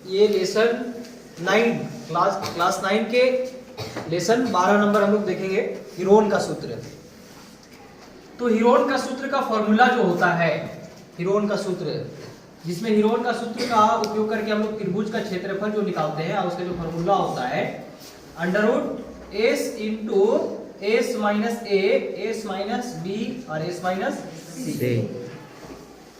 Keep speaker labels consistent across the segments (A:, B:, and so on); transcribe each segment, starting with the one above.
A: ये lesson 9 class 9 के lesson 12 number हम लोग देखेंगे हीरोन का सूत्र। तो हीरोन का सूत्र का फॉर्मूला जो होता है, हीरोन का सूत्र, जिसमें हीरोन का सूत्र का उपयोग करके हम लोग त्रिभुज का क्षेत्रफल जो निकालते हैं, उसका जो फॉर्मूला होता है under root S into S minus A, S minus B और एस माइनस सी।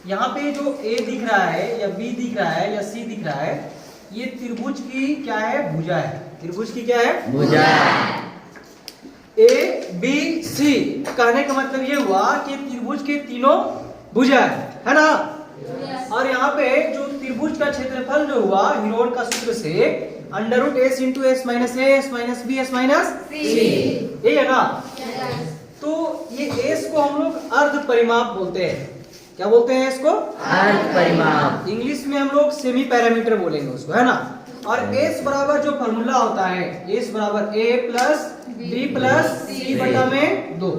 A: यहाँ पे जो ए दिख रहा है या बी दिख रहा है या सी दिख रहा है, ये त्रिभुज की क्या है? भुजा है। त्रिभुज की क्या है? भुजा है। ए बी सी कहने का मतलब ये हुआ कि त्रिभुज के तीनों भुजा है ना। और यहाँ पे जो त्रिभुज का क्षेत्रफल जो हुआ हीरोन का सूत्र से under root S into S minus A, S minus B, S minus C, यही है ना। तो ये एस को हम लोग अर्ध परिमाप बोलते हैं। क्या बोलते हैं इसको? अर्ध परिमाप। इंग्लिश में हम लोग सेमी पैरामीटर बोलेंगे उसको, है ना। और एस बराबर जो फॉर्मूला होता है, एस बराबर ए प्लस बी प्लस सी बटा में 2।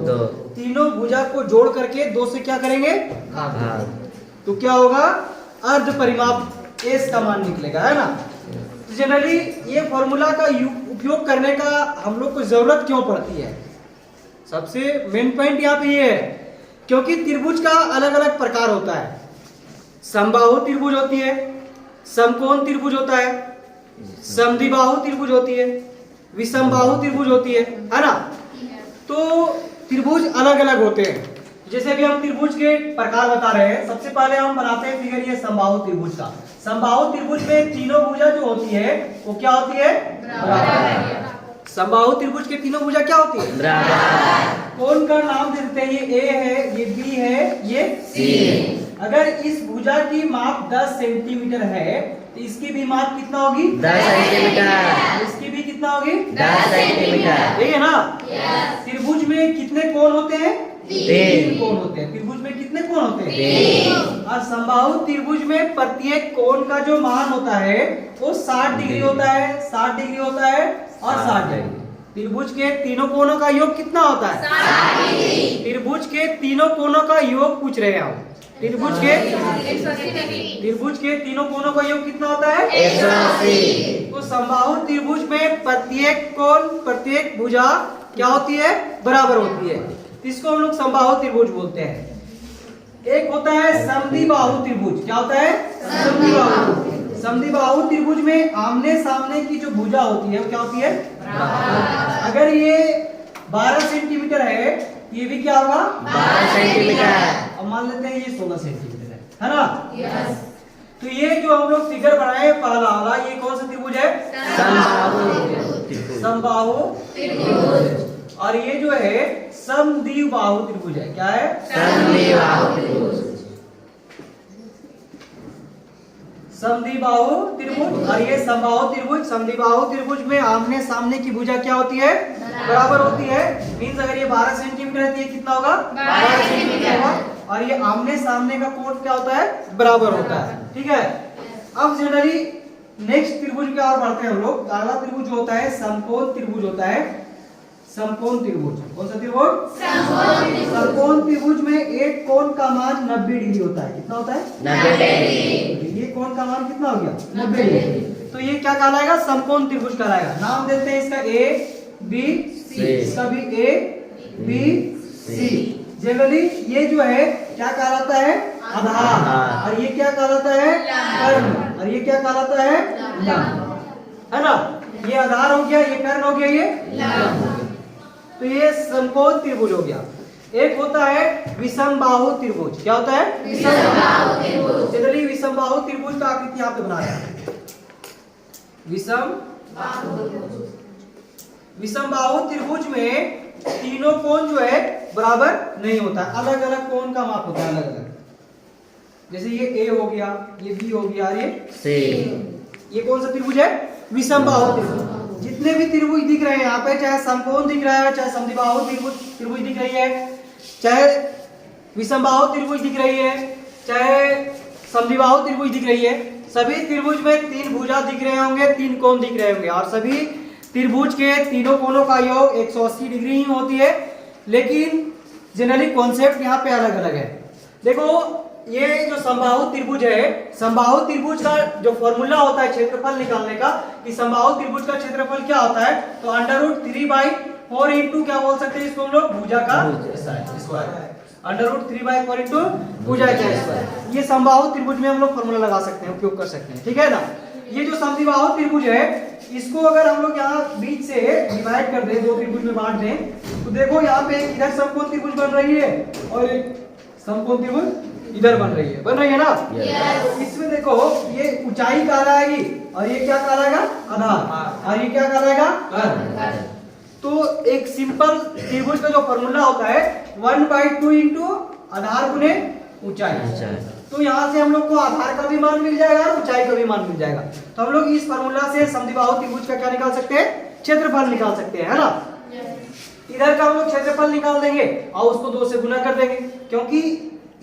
A: तीनों भुजा को जोड़ करके 2 से क्या करेंगे? भाग। तो क्या होगा? अर्ध परिमाप एस का मान निकलेगा, है ना। तो जनरली ये फॉर्मूला का उपयोग करने का हम लोग को जरूरत क्यों पड़ती है? सबसे मेन पॉइंट यहाँ पे ये है क्योंकि त्रिभुज का अलग अलग प्रकार होता है। समबाहु त्रिभुज होती है, समकोण त्रिभुज होता है, समद्विबाहु त्रिभुज होती है, विषमबाहु त्रिभुज होती है ना। तो त्रिभुज अलग अलग होते हैं। जैसे भी हम त्रिभुज के प्रकार बता रहे हैं, सबसे पहले हम बनाते हैं फिगर ये समबाहु त्रिभुज का। समबाहु त्रिभुज में तीनों भुजा जो होती है वो क्या होती है? बराबर। समबाहु त्रिभुज के तीनों भुजा क्या होती है? बराबर। कोण का नाम देते हैं, ये ए है, ये बी है, ये सी है। अगर इस भुजा की माप 10 सेंटीमीटर है तो इसकी भी माप कितना होगी? 10 सेंटीमीटर। इसकी भी कितना होगी? 10 सेंटीमीटर, ठीक है ना। त्रिभुज में कितने कोण होते हैं? 3 कोण होते हैं। त्रिभुज में कितने कोण होते हैं? 3। और समबाहु त्रिभुज में प्रत्येक कोण का जो मान होता है वो 60 डिग्री होता है, 60 डिग्री होता है और 60 डिग्री। त्रिभुज के तीनों कोणों का योग कितना होता है? 60 डिग्री। त्रिभुज के तीनों कोणों का योग पूछ रहे हैं हम। त्रिभुज के तीनों कोणों का योग कितना होता है? 180। तो समबाहु त्रिभुज में प्रत्येक कोण, प्रत्येक भुजा क्या होती है? बराबर होती है। इसको हम लोग समबाहु त्रिभुज बोलते हैं। एक होता है समद्विबाहु त्रिभुज। क्या होता है? समद्विबाहु। समद्विबाहु त्रिभुज में आमने सामने की जो भुजा होती है वो क्या होती है? बराबर। अगर ये 12 सेंटीमीटर है, ये भी क्या होगा? 12 सेंटीमीटर। अब मान लेते हैं ये 16 सेंटीमीटर है ना। यस। तो ये जो हम लोग फिगर बनाए पहला वाला, ये कौन सा त्रिभुज है? समबाहु त्रिभुज। और ये जो है समद्विबाहु त्रिभुज है। क्या है? समद्विबाहु त्रिभुज। समद्विबाहु त्रिभुज। और ये समबाहु त्रिभुज। समद्विबाहु त्रिभुज में आमने सामने की भुजा क्या होती है? बराबर होती है। मींस अगर ये 12 सेंटीमीटर है तो ये कितना होगा? 12 सेंटीमीटर होगा। और ये आमने सामने का कोण क्या होता है? बराबर होता है, ठीक है। अब जनरली नेक्स्ट त्रिभुज की ओर बढ़ते हैं हम लोग। अगला त्रिभुज होता है समकोण त्रिभुज होता है। समकोण त्रिभुज। कौन सा त्रिभुज? समकोण त्रिभुज में एक कोण का मान 90 डिग्री होता है। कितना होता है? 90 डिग्री। ये कोण का मान कितना हो गया? 90 डिग्री। तो ये क्या कहलाएगा? समकोण त्रिभुज कहलाएगा। नाम देते हैं इसका ए बी सी। इसका भी ए बी सी। जनरली ये जो है क्या कहलाता है? आधार। और ये क्या कहलाता है? कर्ण। और ये क्या कहलाता है? लंब, है ना। ये आधार हो गया, ये कर्ण हो गया, ये लंब हो गया। तो ये समकोण त्रिभुज हो गया। एक होता है विषमबाहु त्रिभुज। क्या होता है? विषमबाहु त्रिभुज। जनरली विषमबाहु त्रिभुज का आकृति यहाँ पे बनाया है। विषमबाहु त्रिभुज में तीनों कोण जो है बराबर नहीं होता, अलग अलग कोण का माप होता है, अलग अलग। जैसे ये ए हो गया, ये बी हो गया, ये सी। ये कौन सा त्रिभुज है? विषमबाहु त्रिभुज। जितने भी त्रिभुज दिख रहे हैं यहाँ पे, चाहे समकोण दिख रहा है, चाहे समद्विबाहु त्रिभुज दिख रही है, चाहे विषमबाहु त्रिभुज दिख रही है, चाहे समद्विबाहु त्रिभुज दिख रही है, सभी त्रिभुज में 3 भुजा दिख रहे होंगे, 3 कोण दिख रहे होंगे। और सभी त्रिभुज के तीनों कोणों का योग 180 डिग्री ही होती है। लेकिन जनरली कॉन्सेप्ट यहाँ पे अलग अलग है। देखो ये जो समबाहु त्रिभुज है, समबाहु त्रिभुज का जो फॉर्मूला होता है क्षेत्रफल निकालने का, कि समबाहु त्रिभुज का क्षेत्रफल क्या होता है, तो √3/4 इंटू क्या बोल सकते हैं इसको हम लोग, भुजा का स्क्वायर। √3/4 इंटू भुजा का स्क्वायर। ये समबाहु त्रिभुज में हम लोग फॉर्मूला लगा सकते हैं, उपयोग कर सकते हैं, ठीक है ना। ये जो समद्विबाहु त्रिभुज है, इसको अगर हम लोग यहाँ बीच से डिवाइड कर दें, दो त्रिभुज में बांट दें, तो देखो यहाँ पे इधर समकोण त्रिभुज बन रही है और एक समकोण त्रिभुज इधर बन रही है ना। तो इसमें देखो ये ऊंचाई कहलाएगी और ये क्या कहलाएगा, आधार, और ये क्या कहलाएगा, कर्ण। तो एक सिंपल त्रिभुज का जो फॉर्मूला होता है 1/2 इंटू आधार गुने ऊंचाई। तो यहाँ से हम लोग को आधार का भी मान मिल जाएगा और ऊंचाई का भी मान मिल जाएगा। तो हम लोग इस फॉर्मूला से समद्विबाहु त्रिभुज का क्या निकाल सकते हैं, क्षेत्रफल निकाल सकते हैं, है ना। इधर का हम लोग क्षेत्रफल निकाल देंगे और उसको 2 से गुना कर देंगे, क्योंकि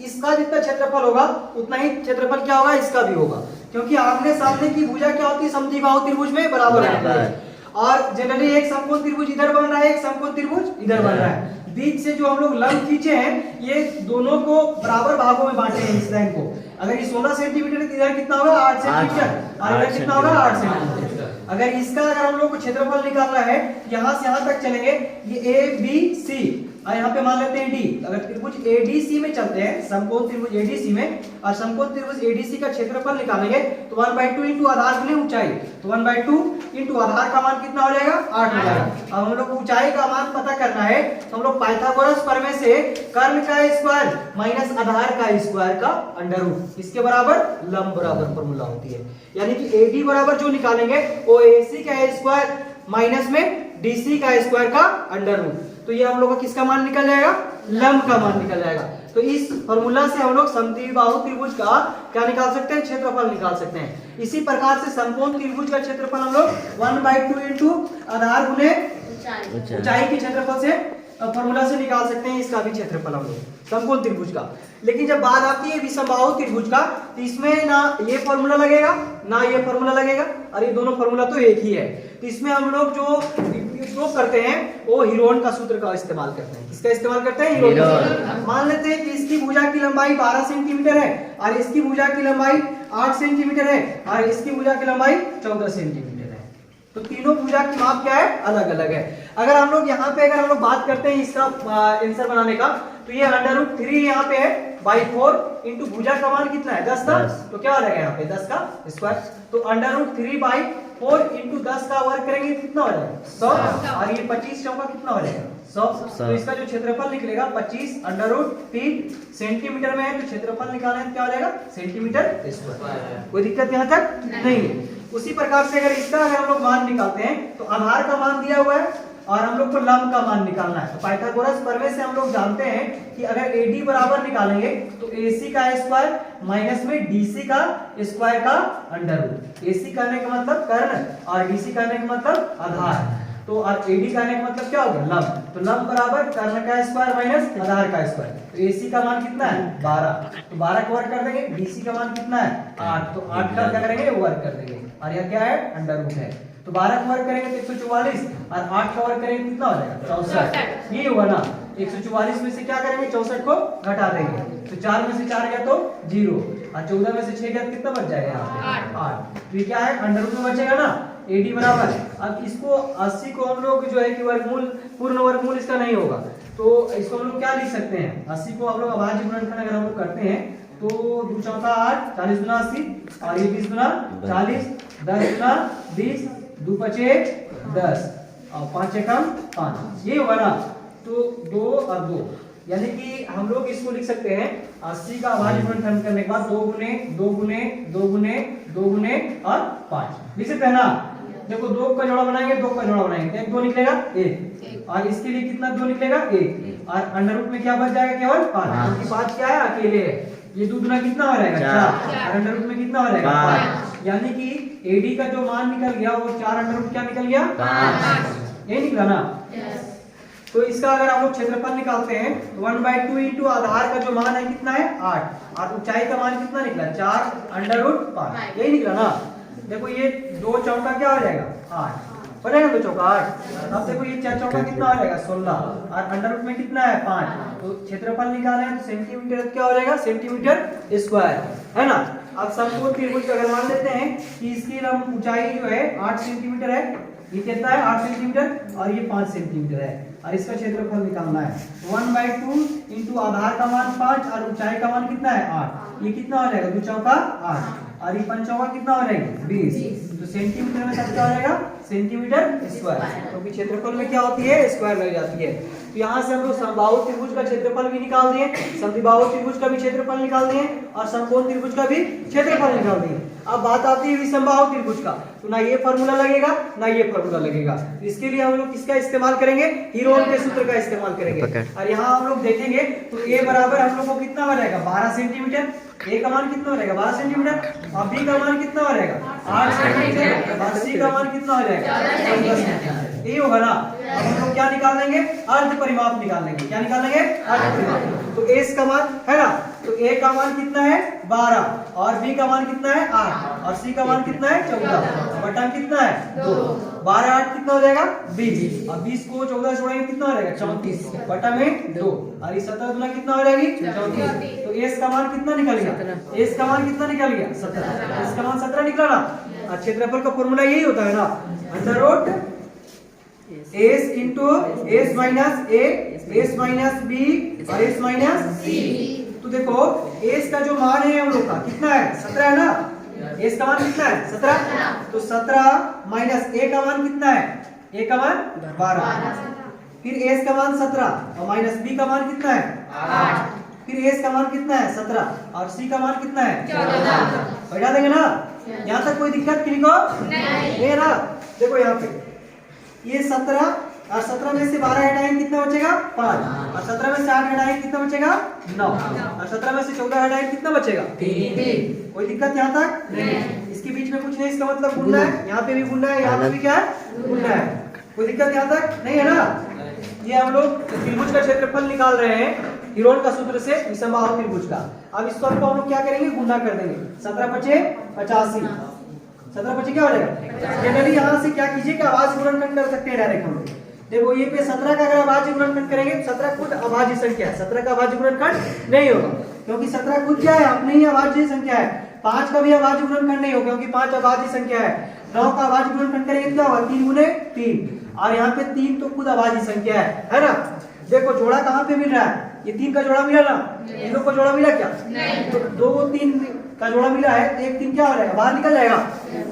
A: इसका जितना क्षेत्रफल होगा उतना ही क्षेत्रफल क्या होगा, इसका भी होगा, क्योंकि आमने सामने की भुजा क्या होती है समद्विबाहु त्रिभुज में, बराबर है। और जनरली एक समकोण त्रिभुज इधर बन रहा है, एक समकोण त्रिभुज इधर बन रहा है। बीच से जो हम लोग लंब खींचे हैं, ये दोनों को बराबर भागों में बांटे हैं इस लाइन को। अगर ये 16 सेंटीमीटर है तो इधर कितना होगा, 8 सेंटीमीटर, और इधर कितना होगा, 8 सेंटीमीटर। अगर इसका अगर हम लोग को क्षेत्रफल निकालना है, यहाँ से यहाँ तक चलेंगे, ये ABC और यहाँ पे मान लेते हैं D। अगर त्रिभुज ADC में चलते हैं, समकोण त्रिभुज ADC में, और समकोण त्रिभुज ADC का क्षेत्रफल निकालेंगे तो 1/2 इंटू आधार गुने ऊंचाई, तो 1/2 इंटू आधार का मान कितना हो जाएगा, 8 हो जाएगा। अब हम लोग ऊंचाई का मान पता करना है, तो हम लोग पाइथागोरस प्रमेय से कर्ण का स्क्वायर माइनस आधार का स्क्वायर का अंडर रूट, इसके बराबर लंब बराबर फॉर्मूला होती है। यानी कि AD बराबर जो निकालेंगे वो AC का स्क्वायर माइनस में DC का स्क्वायर का अंडर रूट। तो ये हम लोग का किसका मान निकल जाएगा, लंब का मान निकल जाएगा। तो इस फॉर्मूला से हम लोग समद्विबाहु त्रिभुज का क्या निकाल सकते हैं, क्षेत्रफल निकाल सकते हैं। इसी प्रकार से समकोण त्रिभुज का क्षेत्रफल हम लोग 1/2 इंटू आधार गुने ऊंचाई के क्षेत्रफल से फॉर्मूला से निकाल सकते हैं, इसका भी क्षेत्रफल हम लोग समकोण त्रिभुज का। लेकिन जब बात आती है विषमबाहु त्रिभुज का, तो इसमें ना ये फॉर्मूला लगेगा ना ये फॉर्मूला लगेगा, और ये दोनों फॉर्मूला तो एक ही है। तो इसमें हम लोग जो उपयोग करते हैं वो हीरोन का सूत्र का इस्तेमाल करते हैं। किसका इस्तेमाल करते हैं, हीरोन का। मान लेते हैं कि इसकी भुजा की लंबाई 12 सेंटीमीटर है और इसकी भुजा की लंबाई 8 सेंटीमीटर है और इसकी भुजा की लंबाई 14 सेंटीमीटर है। तो तीनों भुजा की माप क्या है, अलग अलग है। अगर हम लोग यहाँ पे अगर हम लोग बात करते हैं इसका आंसर बनाने का, तो ये √3 यहाँ पे है बाई 4 इंटू भुजा का मान कितना है, 10 का, तो क्या हो जाएगा यहाँ पे 10 का स्क्वायर। तो √3/4 इंटू 10 का वर्ग करेंगे कितना हो जाएगा, 100, और ये 25 चौका कितना हो जाएगा, 100। तो इसका जो क्षेत्रफल निकलेगा 25 √3 सेंटीमीटर में है, तो क्षेत्रफल निकालना है क्या हो जाएगा, सेंटीमीटर स्क्वायर। कोई दिक्कत यहाँ तक नहीं है। उसी प्रकार से अगर इसका अगर हम लोग मान निकालते हैं, तो आधार का मान दिया हुआ है और हम लोग को लंब का मान निकालना है। तो पाइथागोरस प्रमेय से हम लोग जानते हैं कि अगर AD बराबर निकालेंगे तो AC का स्क्वायर माइनस में DC का स्क्वायर का अंडर रूट। AC करने का मतलब कर्ण और DC करने का मतलब आधार, तो और AD करने का मतलब क्या हो गया, लंब। तो लंब बराबर कर्ण का स्क्वायर माइनस आधार का स्क्वायर। तो AC का मान कितना है, 12, तो 12 का वर्ग कर देंगे। DC का मान कितना है, 8, तो 8 का क्या करेंगे, वर्ग कर देंगे, और यह क्या है, अंडर रूट है। तो 12 का वर्ग करेंगे तो 144, और 8 का वर्ग करेंगे कितना हो जाएगा, 64। ये हुआ ना, 144 में से क्या करेंगे, 64 को घटा देंगे, तो 4 में से 4 गया तो 0, और 14 में से 6 गया कितना बच जाएगा यहाँ पे, 8। तो ये क्या है, अंडर रूट में बचेगा ना, AD बराबर। अब इसको 80 को हम लोग जो है कि वर्गमूल, पूर्ण वर्गमूल इसका नहीं होगा, तो इसको हम लोग क्या लिख सकते हैं, 80 को हम लोग अभाज्य गुणनखंड अगर हम लोग करते हैं तो 2 चौका 8, 40 गुना 80, और ये 20 गुना 40, 10 गुना 20, 2 पचे 10, और 5 एकम 5, ये होगा ना। तो 2 और 2, यानी कि हम लोग इसको लिख सकते हैं 80 का अभाज्य गुणनखंड करने के बाद 2 गुने 2 गुने 2 गुने 2 गुने और 5 लिख सकते हैं ना। देखो 2 का जोड़ा बनाएंगे, 2 का जोड़ा बनाएंगे, 1 2 निकलेगा 1, और इसके लिए कितना 2 निकलेगा 1, और अंडर रूट में क्या बच जाएगा, केवल 5, क्योंकि 5 क्या है, अकेले है। ये 2 गुना कितना हो जाएगा, 4, और अंडर रूट में कितना हो जाएगा 5, यानी कि AD का जो मान निकल गया वो 4 अंडर रूट क्या निकल गया, 5, ये निकला ना। तो इसका अगर हम लोग क्षेत्रफल निकालते हैं तो 1/2 इंटू आधार का जो मान है कितना है, 8, और ऊंचाई का मान कितना निकला, 4 अंडर रूट 5, यही निकला ना। देखो ये 2 चौका क्या हो जाएगा, 8, हो जाएगा 2 चौका 8। अब देखो ये 4 चौका कितना हो जाएगा 16 और अंडर रूट में कितना है 5, तो क्षेत्रफल निकाले हैं तो सेंटीमीटर क्या हो जाएगा सेंटीमीटर स्क्वायर, है ना। अब समकोण त्रिभुज का अगर मान लेते हैं कि इसकी ऊंचाई जो है 8 सेंटीमीटर है, ये कितना है 8 सेंटीमीटर और ये 5 सेंटीमीटर है और इसका क्षेत्रफल निकालना है 1/2 इंटू आधार का मान 5 और ऊंचाई का मान कितना है 8, ये कितना हो जाएगा 2 चौका 8 और ये 5 चौका कितना हो जाएगा 20, तो सेंटीमीटर में सब क्या हो जाएगा सेंटीमीटर स्क्वायर, क्योंकि क्षेत्रफल में क्या होती है स्क्वायर लग जाती है। तो यहाँ से हम लोग समबाहु त्रिभुज का क्षेत्रफल भी निकाल दिए, समद्विबाहु त्रिभुज का भी क्षेत्रफल निकाल दिए और समकोण त्रिभुज का भी क्षेत्रफल निकाल दिए। अब बात आती है विषमबाहु त्रिभुज का, तो ना ये फॉर्मूला लगेगा ना ये फॉर्मूला लगेगा, तो इसके लिए हम लोग किसका इस्तेमाल करेंगे हीरोन के सूत्र का इस्तेमाल करेंगे। और यहाँ हम लोग देखेंगे तो ए बराबर हम लोग को कितना हो जाएगा 12 सेंटीमीटर, ए का मान कितना हो जाएगा 12 सेंटीमीटर और बी का मान कितना हो जाएगा 8 सेंटीमीटर और सी का मान कितना हो जाएगा 14 सेंटीमीटर, ये होगा ना। अब हम लोग क्या निकाल लेंगे अर्ध परिमाप निकाल लेंगे, क्या निकाल लेंगे अर्ध परिमाप। तो ए का मान है ना, तो ए का मान कितना है 12 और बी का मान कितना है 8 और सी का मान कितना है 14, बटा कितना है 2, 12 8 कितना हो जाएगा 20 और 20 को 14 से जोड़ेंगे कितना हो जाएगा 34 बटा में 2 और ये 17 गुना कितना हो जाएगी 34, तो एस का मान कितना निकल गया, एस का मान कितना निकल गया 17, एस का मान 17 निकला ना। और क्षेत्रफल का फॉर्मूला यही होता है ना under root S into S minus A S minus B और एस माइनस सी। तो देखो एस का जो मान है हम लोग का कितना है 17 है ना, एस का मान कितना है 17, तो 17 माइनस ए का मान कितना है, ए का मान 12, फिर एस का मान 17 और माइनस बी का मान कितना है 8, फिर एस का मान कितना है 17 और सी का मान कितना है 14, बैठा देंगे ना। यहाँ तक कोई दिक्कत किसी को नहीं है ना। देखो यहाँ पे ये 17 और 17 में से 12 हटाएंगे कितना बचेगा 5 और 17 में से 8 हटाएंगे कितना बचेगा 9 और 17 में से 14 हटाएंगे कितना बचेगा 3। कोई दिक्कत यहाँ तक नहीं, इसके बीच में कुछ नहीं, इसका मतलब गुणना है, यहाँ पे भी गुणना है, यहाँ पे भी क्या है गुणना है, कोई दिक्कत यहाँ तक नहीं है ना। ये हम लोग त्रिभुज का क्षेत्रफल निकाल रहे हैं हीरोन का सूत्र से विषमबाहु त्रिभुज का। अब इस पर हम लोग क्या करेंगे गुणा कर देंगे, 17 पचे 85, 17 पचे क्या हो जाएगा। जनरली यहाँ से क्या कीजिए कि आवाज गुणनखंड कर सकते हैं डायरेक्ट हम लोग। देखो ये पे 17 का अगर अभाज्य गुणनखंड करेंगे तो 17 खुद अभाज्य संख्या है, 17 का अभाज्य गुणनखंड नहीं होगा क्योंकि 17 खुद क्या है अपने ही अभाज्य संख्या है। 5 का भी अभाज्य गुणनखंड नहीं होगा क्योंकि 5 अभाज्य संख्या है। 9 का अभाज्य गुणनखंड करेंगे क्या होगा 3 गुने 3 और यहाँ पे 3 तो खुद अभाज्य संख्या है ना। देखो जोड़ा कहाँ पे मिल रहा है, ये 3 का जोड़ा मिला ना, तीनों का जोड़ा मिला क्या नहीं, तो 2 3 का जोड़ा मिला है तो 1 3 क्या हो जाएगा बाहर निकल जाएगा।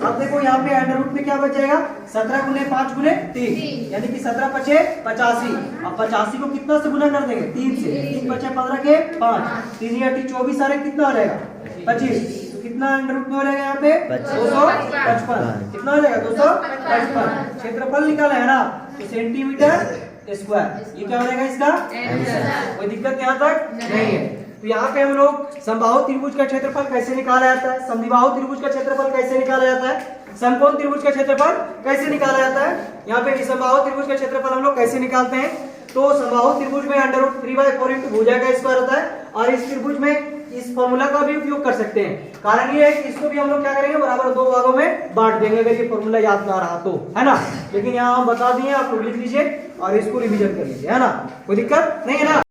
A: अब देखो यहाँ पे अंडर रूट में क्या बच जाएगा 17 गुने 5 गुने 3 यानी कि 17 पचे 85। अब 85 को कितना से गुना कर देंगे 3 से, 3 पचे 15 के 5, 3 या 24 सारे कितना हो जाएगा 25, तो कितना अंडर रूट में हो जाएगा यहाँ पे 255, कितना हो जाएगा 255। क्षेत्रफल निकाला है ना तो सेंटीमीटर स्क्वायर, ये क्या हो जाएगा इसका आंसर। कोई दिक्कत यहाँ तक नहीं है। तो यहाँ पे हम लोग समबाहु त्रिभुज का क्षेत्रफल कैसे निकाला जाता है, समद्विबाहु त्रिभुज का क्षेत्रफल कैसे निकाला जाता है, समकोण त्रिभुज का क्षेत्रफल कैसे निकाला जाता है, यहाँ पे समबाहु त्रिभुज का क्षेत्रफल हम लोग कैसे निकालते हैं। तो समबाहु त्रिभुज में अंडर रूट 3/4 इंटू भुजा का स्क्वायर होता है और इस त्रिभुज में इस फॉर्मूला का भी उपयोग कर सकते हैं। कारण ये है कि इसको भी हम लोग क्या करेंगे बराबर 2 भागों में बांट देंगे अगर ये फॉर्मूला याद ना रहा तो, है ना। लेकिन यहाँ हम बता दिए, आप लोग लिख लीजिए और इसको रिवीजन कर लीजिए, है ना, कोई दिक्कत नहीं है ना।